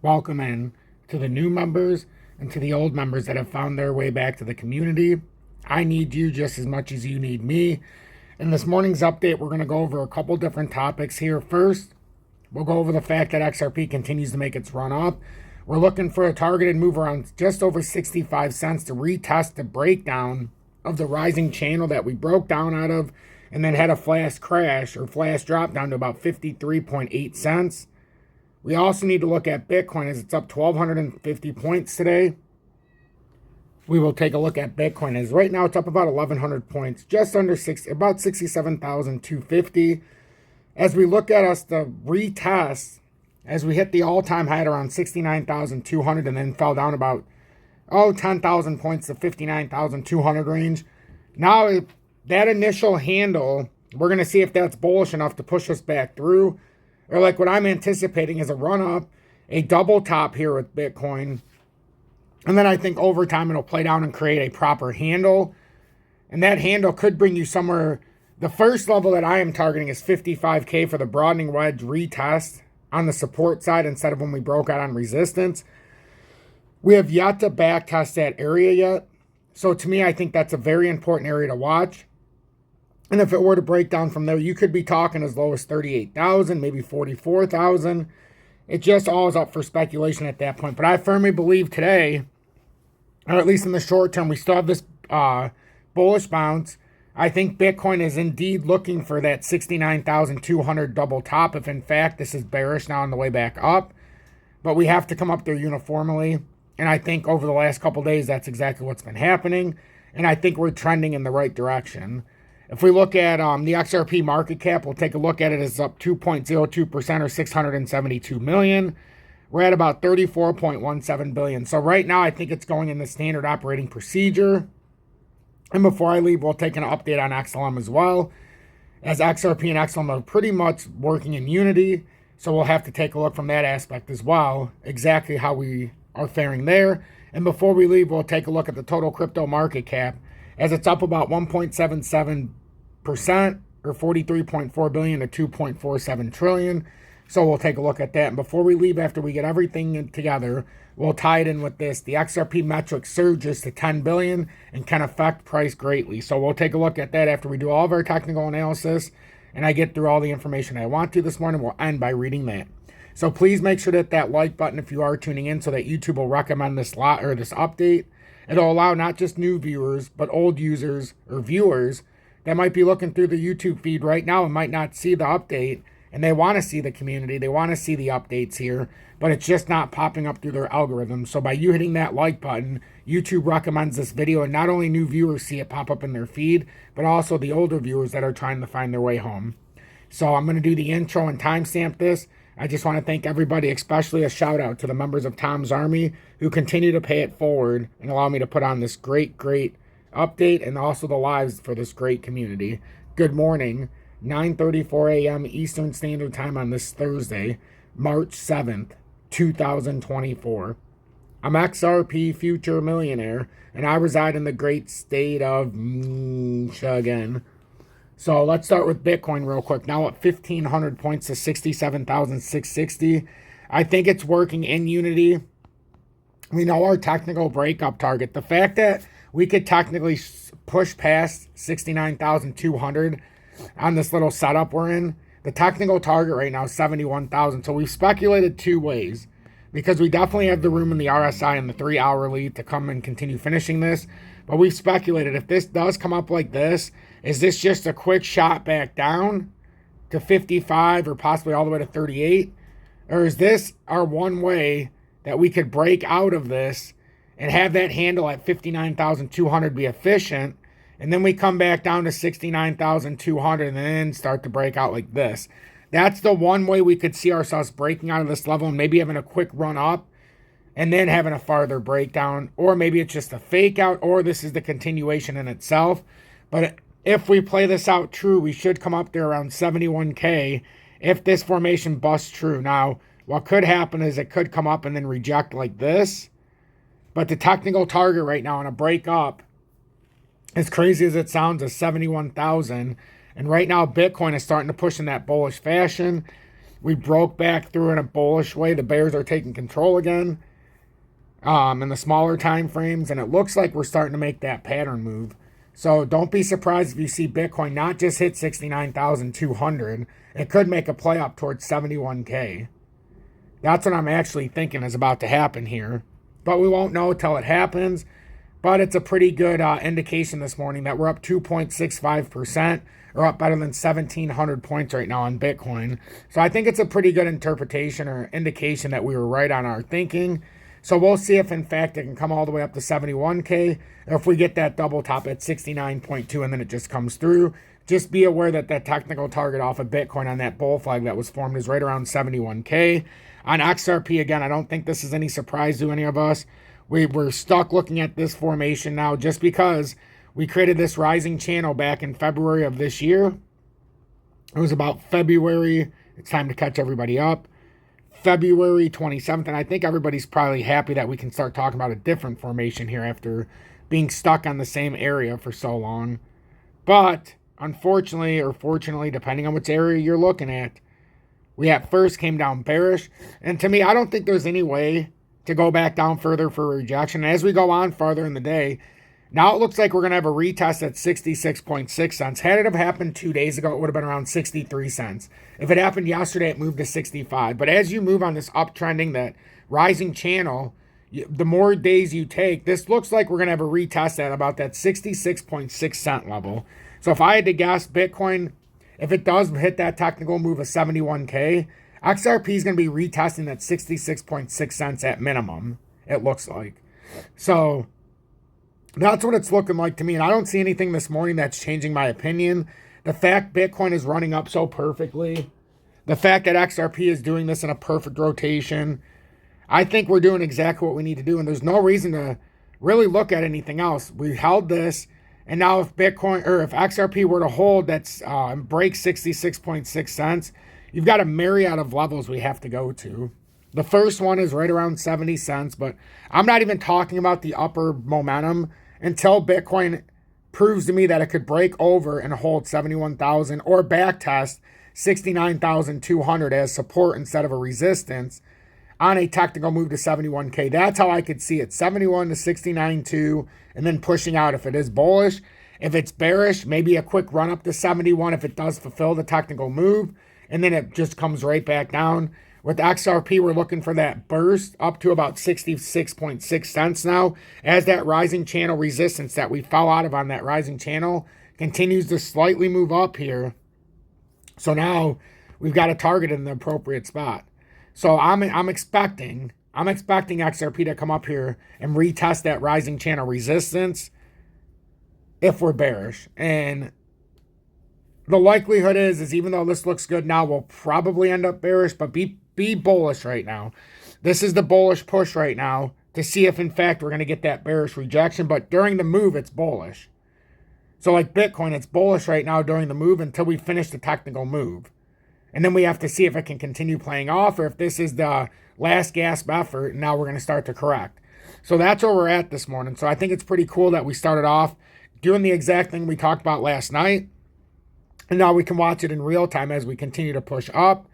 welcome in to the new members and to the old members that have found their way back to the community. I need you just as much as you need me. In this morning's update, we're going to go over a couple different topics here. First, we'll go over the fact that XRP continues to make its run up. We're looking for a targeted move around just over 65 cents to retest the breakdown of the rising channel that we broke down out of and then had a flash crash or flash drop down to about 53.8 cents. We also need to look at Bitcoin as it's up 1,250 points today. We will take a look at Bitcoin as right now it's up about 1,100 points, just under about 67,250. As we look at us the retest, as we hit the all-time high at around 69,200 and then fell down about 10,000 points to 59,200 range. Now that initial handle, we're going to see if that's bullish enough to push us back through. Or like what I'm anticipating is a run-up, a double top here with Bitcoin. And then I think over time it'll play down and create a proper handle. And that handle could bring you somewhere. The first level that I am targeting is 55K for the broadening wedge retest on the support side instead of when we broke out on resistance. We have yet to back test that area yet. So to me, I think that's a very important area to watch. And if it were to break down from there, you could be talking as low as 38,000, maybe 44,000. It just all is up for speculation at that point. But I firmly believe today, or at least in the short term, we still have this bullish bounce. I think Bitcoin is indeed looking for that 69,200 double top if in fact this is bearish now on the way back up. But we have to come up there uniformly. And I think over the last couple days, that's exactly what's been happening. And I think we're trending in the right direction. If we look at the XRP market cap, we'll take a look at it as up 2.02% or 672 million. We're at about 34.17 billion. So right now, I think it's going in the standard operating procedure. And before I leave, we'll take an update on XLM as well, as XRP and XLM are pretty much working in unity. So we'll have to take a look from that aspect as well, exactly how we are faring there. And before we leave, we'll take a look at the total crypto market cap, as it's up about 1.77% or 43.4 billion to 2.47 trillion. So we'll take a look at that. And before we leave, after we get everything together, we'll tie it in with this. The XRP metric surges to 10 billion and can affect price greatly. So we'll take a look at that after we do all of our technical analysis and I get through all the information I want to this morning. We'll end by reading that. So please make sure to hit that like button if you are tuning in so that YouTube will recommend this this update. It'll allow not just new viewers, but old users or viewers that might be looking through the YouTube feed right now and might not see the update, and they want to see the community, they want to see the updates here, but it's just not popping up through their algorithm. So by you hitting that like button, YouTube recommends this video, and not only new viewers see it pop up in their feed, but also the older viewers that are trying to find their way home. So I'm going to do the intro and timestamp this. I just want to thank everybody, especially a shout out to the members of Tom's Army who continue to pay it forward and allow me to put on this great update and also the lives for this great community. Good morning, 9:34 a.m. Eastern Standard Time on this Thursday, March 7th, 2024. I'm XRP Future Millionaire, and I reside in the great state of Michigan. So let's start with Bitcoin real quick. Now at 1,500 points to 67,660. I think it's working in unity. We know our technical breakup target. The fact that we could technically push past 69,200 on this little setup we're in, the technical target right now is 71,000. So we've speculated two ways, because we definitely have the room in the RSI and the 3 hourly to come and continue finishing this. But we've speculated if this does come up like this, is this just a quick shot back down to 55 or possibly all the way to 38? Or is this our one way that we could break out of this and have that handle at 59,200 be efficient, and then we come back down to 69,200 and then start to break out like this? That's the one way we could see ourselves breaking out of this level and maybe having a quick run up and then having a farther breakdown. Or maybe it's just a fake out, or this is the continuation in itself. But if we play this out true, we should come up there around 71K if this formation busts true. Now, what could happen is it could come up and then reject like this. But the technical target right now on a break up, as crazy as it sounds, is 71,000. And right now, Bitcoin is starting to push in that bullish fashion. We broke back through in a bullish way. The bears are taking control again in the smaller time frames, and it looks like we're starting to make that pattern move. So don't be surprised if you see Bitcoin not just hit 69,200. It could make a play up towards 71K. That's what I'm actually thinking is about to happen here. But we won't know till it happens. But it's a pretty good indication this morning that we're up 2.65%, or up better than 1,700 points right now on Bitcoin. So I think it's a pretty good interpretation or indication that we were right on our thinking. So we'll see if, in fact, it can come all the way up to 71K, or if we get that double top at 69.2 and then it just comes through. Just be aware that that technical target off of Bitcoin on that bull flag that was formed is right around 71K. On XRP, again, I don't think this is any surprise to any of us. We're stuck looking at this formation now just because we created this rising channel back in February of this year. It was about February. It's time to catch everybody up. February 27th, and I think everybody's probably happy that we can start talking about a different formation here after being stuck on the same area for so long. But unfortunately, or fortunately, depending on which area you're looking at, we at first came down bearish. And to me, I don't think there's any way to go back down further for rejection. As we go on farther in the day, now it looks like we're going to have a retest at 66.6 cents. Had it have happened 2 days ago, it would have been around 63 cents. If it happened yesterday, it moved to 65. But as you move on this uptrending, that rising channel, the more days you take, this looks like we're going to have a retest at about that 66.6 cent level. So if I had to guess, Bitcoin, if it does hit that technical move of 71K, XRP is going to be retesting that 66.6 cents at minimum, it looks like. So that's what it's looking like to me. And I don't see anything this morning that's changing my opinion. The fact Bitcoin is running up so perfectly, the fact that XRP is doing this in a perfect rotation, I think we're doing exactly what we need to do. And there's no reason to really look at anything else. We held this. And now if Bitcoin, or if XRP were to hold that's break 66.6 cents, you've got a myriad of levels we have to go to. The first one is right around 70 cents, but I'm not even talking about the upper momentum until Bitcoin proves to me that it could break over and hold 71,000 or backtest 69,200 as support instead of a resistance on a technical move to 71K. That's how I could see it, 71 to 69.2, and then pushing out if it is bullish. If it's bearish, maybe a quick run up to 71 if it does fulfill the technical move, and then it just comes right back down. With XRP, we're looking for that burst up to about 66.6 cents now, as that rising channel resistance that we fell out of on that rising channel continues to slightly move up here. So now we've got a target in the appropriate spot. So I'm expecting XRP to come up here and retest that rising channel resistance if we're bearish. And the likelihood is even though this looks good now, we'll probably end up bearish, but be bullish right now. This is the bullish push right now to see if, in fact, we're going to get that bearish rejection. But during the move, it's bullish. So like Bitcoin, it's bullish right now during the move until we finish the technical move. And then we have to see if it can continue playing off or if this is the last gasp effort and now we're going to start to correct. So that's where we're at this morning. So I think it's pretty cool that we started off doing the exact thing we talked about last night. And now we can watch it in real time as we continue to push up.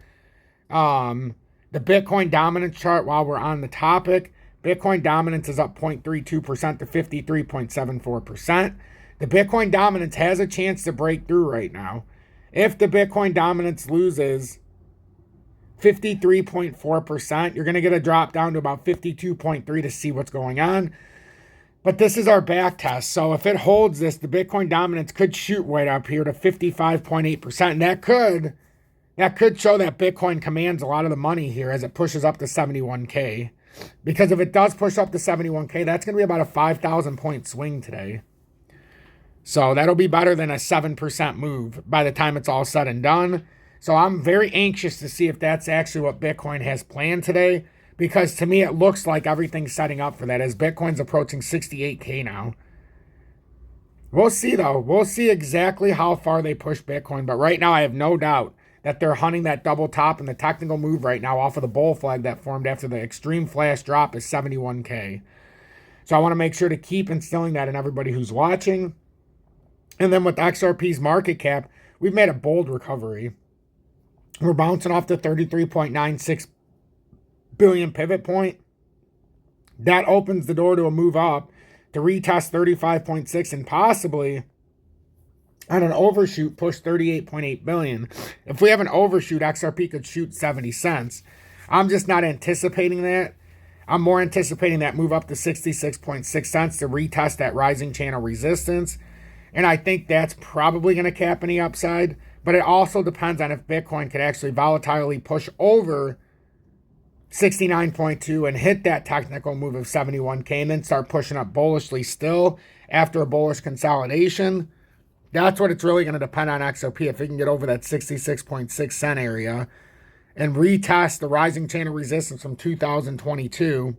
The Bitcoin dominance chart, while we're on the topic, Bitcoin dominance is up 0.32% to 53.74%. The Bitcoin dominance has a chance to break through right now. If the Bitcoin dominance loses 53.4%, you're going to get a drop down to about 52.3 to see what's going on. But this is our back test. So if it holds this, the Bitcoin dominance could shoot right up here to 55.8%. And that could show that Bitcoin commands a lot of the money here as it pushes up to 71K. Because if it does push up to 71K, that's going to be about a 5,000 point swing today. So that'll be better than a 7% move by the time it's all said and done. So I'm very anxious to see if that's actually what Bitcoin has planned today. Because to me, it looks like everything's setting up for that as Bitcoin's approaching 68K now. We'll see, though. We'll see exactly how far they push Bitcoin. But right now, I have no doubt that they're hunting that double top and the technical move right now off of the bull flag that formed after the extreme flash drop is 71K. So I want to make sure to keep instilling that in everybody who's watching. And then with XRP's market cap, we've made a bold recovery. We're bouncing off the 33.96 billion pivot point. That opens the door to a move up to retest 35.6 and possibly on an overshoot push 38.8 billion. If we have an overshoot, XRP could shoot 70 cents. I'm just not anticipating that. I'm more anticipating that move up to 66.6 cents to retest that rising channel resistance. And I think that's probably going to cap any upside. But it also depends on if Bitcoin could actually volatilely push over 69.2 and hit that technical move of 71K and then start pushing up bullishly still after a bullish consolidation. That's what it's really going to depend on XRP. If it can get over that 66.6 cent area and retest the rising channel resistance from 2022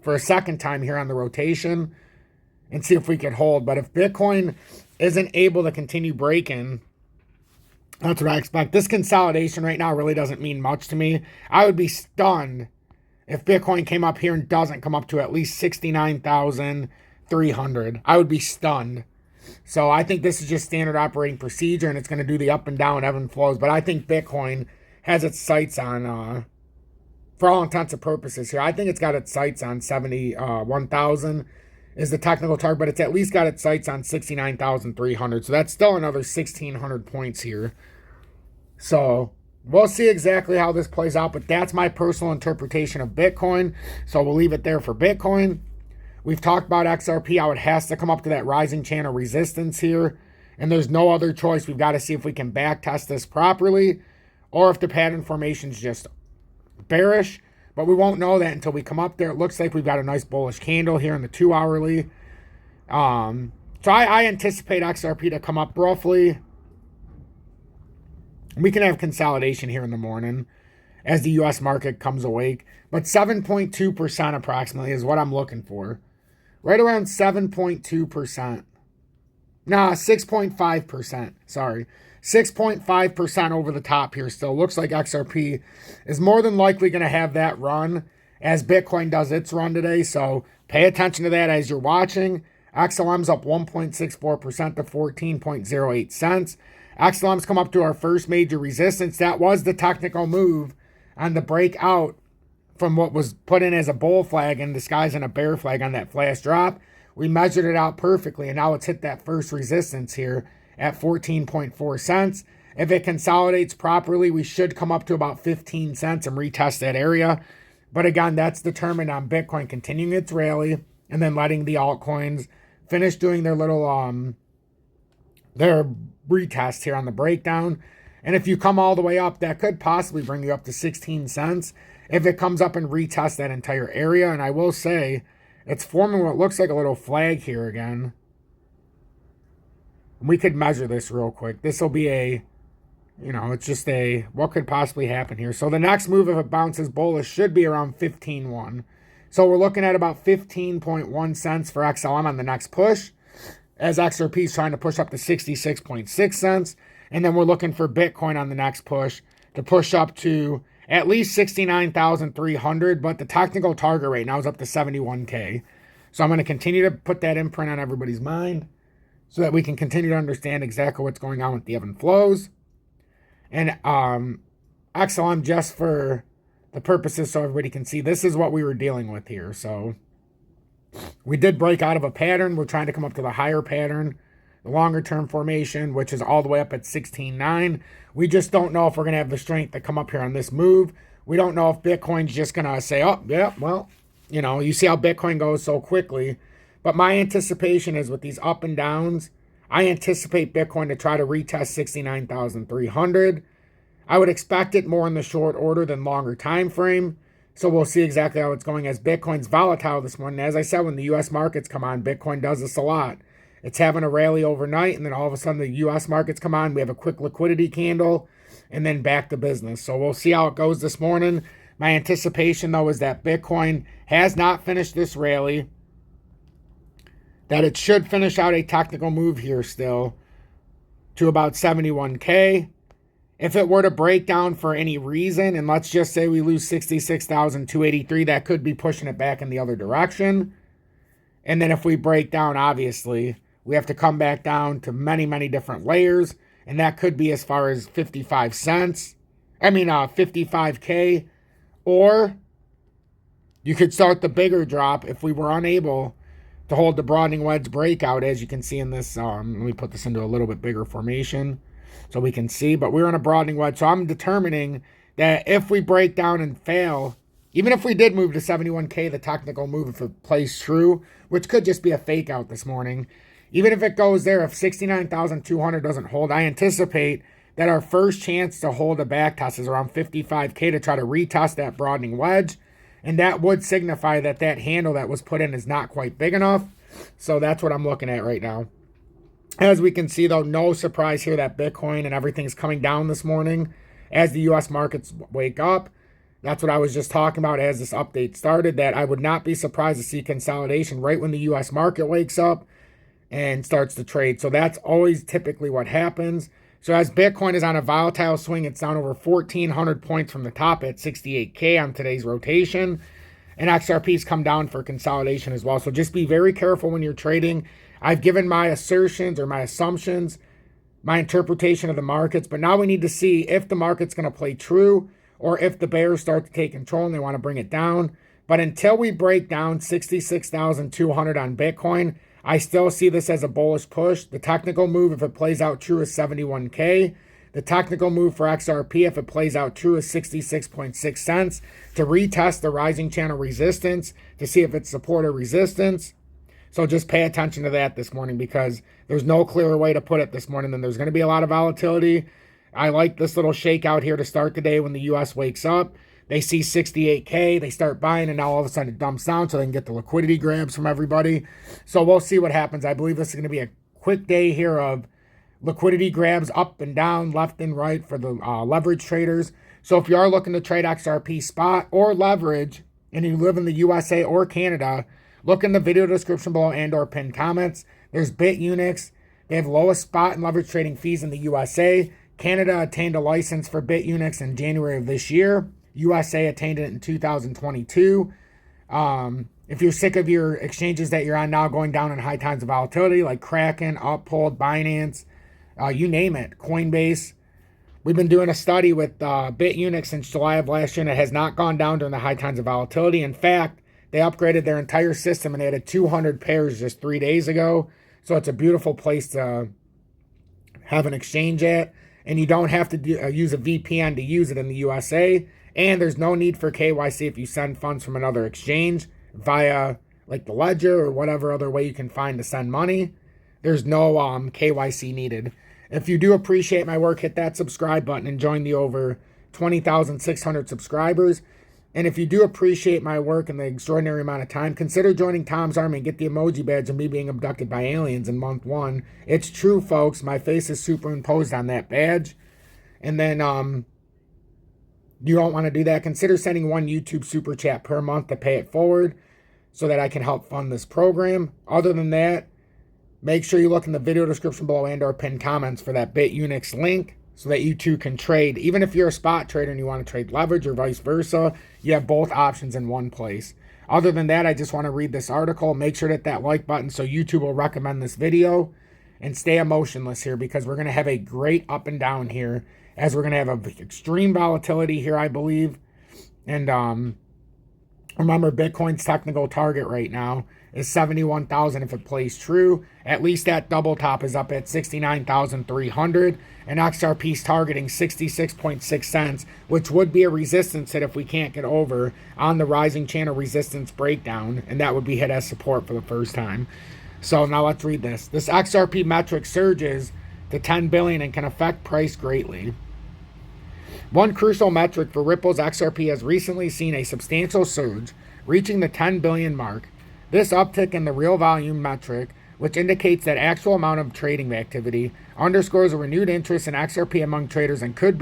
for a second time here on the rotation and see if we can hold. But if Bitcoin isn't able to continue breaking, that's what I expect. This consolidation right now really doesn't mean much to me. I would be stunned if Bitcoin came up here and doesn't come up to at least 69,300. I would be stunned. So I think this is just standard operating procedure, and it's going to do the up and down ebb and flows. But I think Bitcoin has its sights on, for all intents and purposes here, I think it's got its sights on 71,000 is the technical target, but it's at least got its sights on 69,300. So that's still another 1,600 points here. So we'll see exactly how this plays out, but that's my personal interpretation of Bitcoin. So we'll leave it there for Bitcoin. We've talked about XRP, how it has to come up to that rising channel resistance here. And there's no other choice. We've got to see if we can back test this properly or if the pattern formation is just bearish. But we won't know that until we come up there. It looks like we've got a nice bullish candle here in the 2-hourly. So I anticipate XRP to come up roughly. We can have consolidation here in the morning as the U.S. market comes awake. But 7.2% approximately is what I'm looking for. Right around 7.2%. Nah, 6.5%. Sorry. 6.5% over the top here still. Looks like XRP is more than likely going to have that run as Bitcoin does its run today. So pay attention to that as you're watching. XLM's up 1.64% to 14.08 cents. XLM's come up to our first major resistance. That was the technical move on the breakout from what was put in as a bull flag and disguised in a bear flag on that flash drop. We measured it out perfectly, and now it's hit that first resistance here at 14.4 cents. If it consolidates properly, we should come up to about 15 cents and retest that area. But again, that's determined on Bitcoin continuing its rally and then letting the altcoins finish doing their little their retest here on the breakdown. And if you come all the way up, that could possibly bring you up to 16 cents if it comes up and retests that entire area. And I will say, it's forming what looks like a little flag here again. We could measure this real quick. This will be it's just what could possibly happen here. So the next move, if it bounces bullish, should be around 15.1. So we're looking at about 15.1 cents for XLM on the next push, as XRP is trying to push up to 66.6 cents. And then we're looking for Bitcoin on the next push to push up to at least 69,300, but the technical target right now is up to 71K. So I'm going to continue to put that imprint on everybody's mind so that we can continue to understand exactly what's going on with the ebb and flows. And XLM, just for the purposes so everybody can see, this is what we were dealing with here. So we did break out of a pattern. We're trying to come up to the higher pattern, the longer term formation, which is all the way up at 16.9. We just don't know if we're going to have the strength to come up here on this move. We don't know if Bitcoin's just going to say, oh, yeah, well, you see how Bitcoin goes so quickly. But my anticipation is with these up and downs, I anticipate Bitcoin to try to retest 69,300. I would expect it more in the short order than longer time frame. So we'll see exactly how it's going as Bitcoin's volatile this morning. As I said, when the U.S. markets come on, Bitcoin does this a lot. It's having a rally overnight, and then all of a sudden the U.S. markets come on. We have a quick liquidity candle, and then back to business. So we'll see how it goes this morning. My anticipation, though, is that Bitcoin has not finished this rally, that it should finish out a technical move here still to about 71K. If it were to break down for any reason, and let's just say we lose 66,283, that could be pushing it back in the other direction. And then if we break down, obviously, we have to come back down to many, many different layers, and that could be as far as 55 cents. 55K, or you could start the bigger drop if we were unable to hold the broadening wedge breakout, as you can see in this. Let me put this into a little bit bigger formation so we can see. But we're on a broadening wedge, so I'm determining that if we break down and fail, even if we did move to 71K, the technical move, if it plays true, which could just be a fake out this morning, even if it goes there, if 69,200 doesn't hold, I anticipate that our first chance to hold a back test is around 55K to try to retest that broadening wedge. And that would signify that that handle that was put in is not quite big enough. So that's what I'm looking at right now. As we can see, though, no surprise here that Bitcoin and everything's coming down this morning as the U.S. markets wake up. That's what I was just talking about as this update started, that I would not be surprised to see consolidation right when the U.S. market wakes up and starts to trade. So that's always typically what happens. So as Bitcoin is on a volatile swing, it's down over 1,400 points from the top at 68K on today's rotation. And XRP's come down for consolidation as well. So just be very careful when you're trading. I've given my assertions or my assumptions, my interpretation of the markets. But now we need to see if the market's going to play true or if the bears start to take control and they want to bring it down. But until we break down 66,200 on Bitcoin, I still see this as a bullish push. The technical move, if it plays out true, is 71K. The technical move for XRP, if it plays out true, is 66.6 cents to retest the rising channel resistance to see if it's support or resistance. So just pay attention to that this morning, because there's no clearer way to put it this morning than there's going to be a lot of volatility. I like this little shakeout here to start the day when the U.S. wakes up. They see 68K, they start buying, and now all of a sudden it dumps down so they can get the liquidity grabs from everybody. So we'll see what happens. I believe this is going to be a quick day here of liquidity grabs up and down, left and right for the leverage traders. So if you are looking to trade XRP spot or leverage, and you live in the USA or Canada, look in the video description below and or pinned comments. There's BITUNIX. They have lowest spot and leverage trading fees in the USA. Canada attained a license for BITUNIX in January of this year. USA attained it in 2022. If you're sick of your exchanges that you're on now going down in high times of volatility, like Kraken, Uphold, Binance, you name it, Coinbase. We've been doing a study with BITUNIX since July of last year, and it has not gone down during the high times of volatility. In fact, they upgraded their entire system and added 200 pairs just 3 days ago. So it's a beautiful place to have an exchange at. And you don't have to use a VPN to use it in the USA. And there's no need for KYC if you send funds from another exchange via like the Ledger or whatever other way you can find to send money. There's no KYC needed. If you do appreciate my work, hit that subscribe button and join the over 20,600 subscribers. And if you do appreciate my work and the extraordinary amount of time, consider joining Tom's Army and get the emoji badge of me being abducted by aliens in month 1. It's true, folks. My face is superimposed on that badge. And then you don't want to do that, consider sending one YouTube super chat per month to pay it forward so that I can help fund this program. Other than that, make sure you look in the video description below and or pinned comments for that BITUNIX link so that you too can trade. Even if you're a spot trader and you want to trade leverage or vice versa, you have both options in one place. Other than that, I just want to read this article. Make sure to hit that like button so YouTube will recommend this video, and stay emotionless here, because we're going to have a great up and down here, as we're going to have a extreme volatility here, I believe. And remember, Bitcoin's technical target right now is 71,000 if it plays true. At least that double top is up at 69,300. And XRP's targeting 66.6 cents, which would be a resistance hit if we can't get over on the rising channel resistance breakdown. And that would be hit as support for the first time. So now let's read this. This XRP metric surges to 10 billion and can affect price greatly. One crucial metric for Ripple's XRP has recently seen a substantial surge, reaching the 10 billion mark. This uptick in the real volume metric, which indicates that actual amount of trading activity, underscores a renewed interest in XRP among traders and could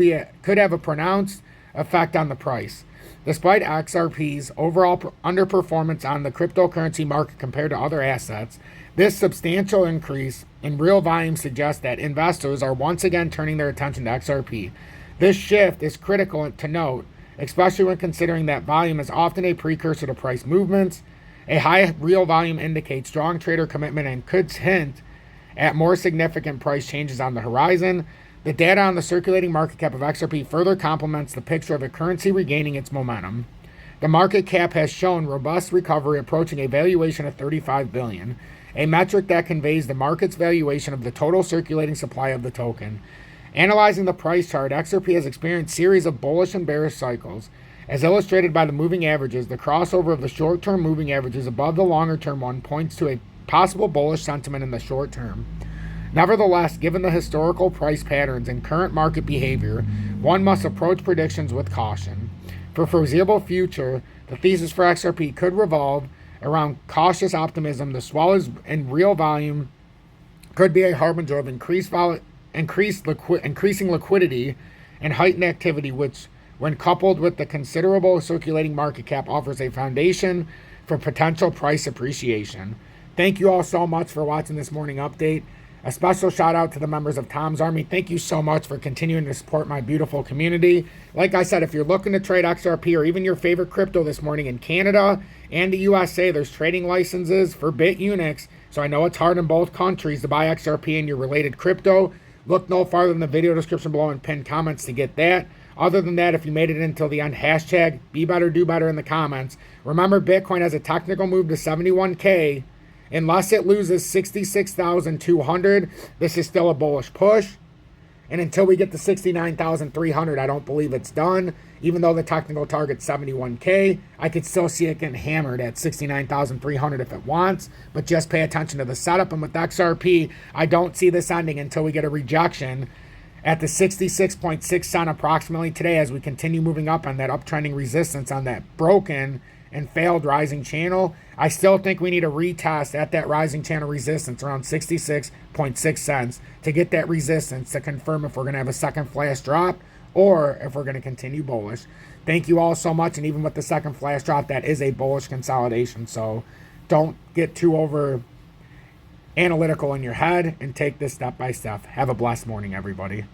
have a pronounced effect on the price. Despite XRP's overall underperformance on the cryptocurrency market compared to other assets, this substantial increase in real volume suggests that investors are once again turning their attention to XRP. This shift is critical to note, especially when considering that volume is often a precursor to price movements. A high real volume indicates strong trader commitment and could hint at more significant price changes on the horizon. The data on the circulating market cap of XRP further complements the picture of the currency regaining its momentum. The market cap has shown robust recovery, approaching a valuation of $35 billion, a metric that conveys the market's valuation of the total circulating supply of the token. Analyzing the price chart, XRP has experienced a series of bullish and bearish cycles. As illustrated by the moving averages, the crossover of the short-term moving averages above the longer-term one points to a possible bullish sentiment in the short term. Nevertheless, given the historical price patterns and current market behavior, one must approach predictions with caution. For foreseeable future, the thesis for XRP could revolve around cautious optimism. The swells in real volume could be a harbinger of increasing liquidity and heightened activity, which, when coupled with the considerable circulating market cap, offers a foundation for potential price appreciation. Thank you all so much for watching this morning update. A special shout out to the members of Tom's Army. Thank you so much for continuing to support my beautiful community. Like I said, if you're looking to trade XRP or even your favorite crypto this morning in Canada and the USA, there's trading licenses for BITUNIX. So I know it's hard in both countries to buy XRP and your related crypto. Look no farther than the video description below and pinned comments to get that. Other than that, if you made it until the end, hashtag be better, do better in the comments. Remember, Bitcoin has a technical move to 71K. Unless it loses 66,200, this is still a bullish push. And until we get to 69,300, I don't believe it's done. Even though the technical target's 71K, I could still see it getting hammered at 69,300 if it wants. But just pay attention to the setup. And with XRP, I don't see this ending until we get a rejection at the 66.6 cent approximately today, as we continue moving up on that uptrending resistance on that broken and failed rising channel. I still think we need a retest at that rising channel resistance around 66.6 cents to get that resistance to confirm if we're going to have a second flash drop or if we're going to continue bullish. Thank you all so much. And even with the second flash drop, that is a bullish consolidation. So don't get too over analytical in your head and take this step by step. Have a blessed morning, everybody.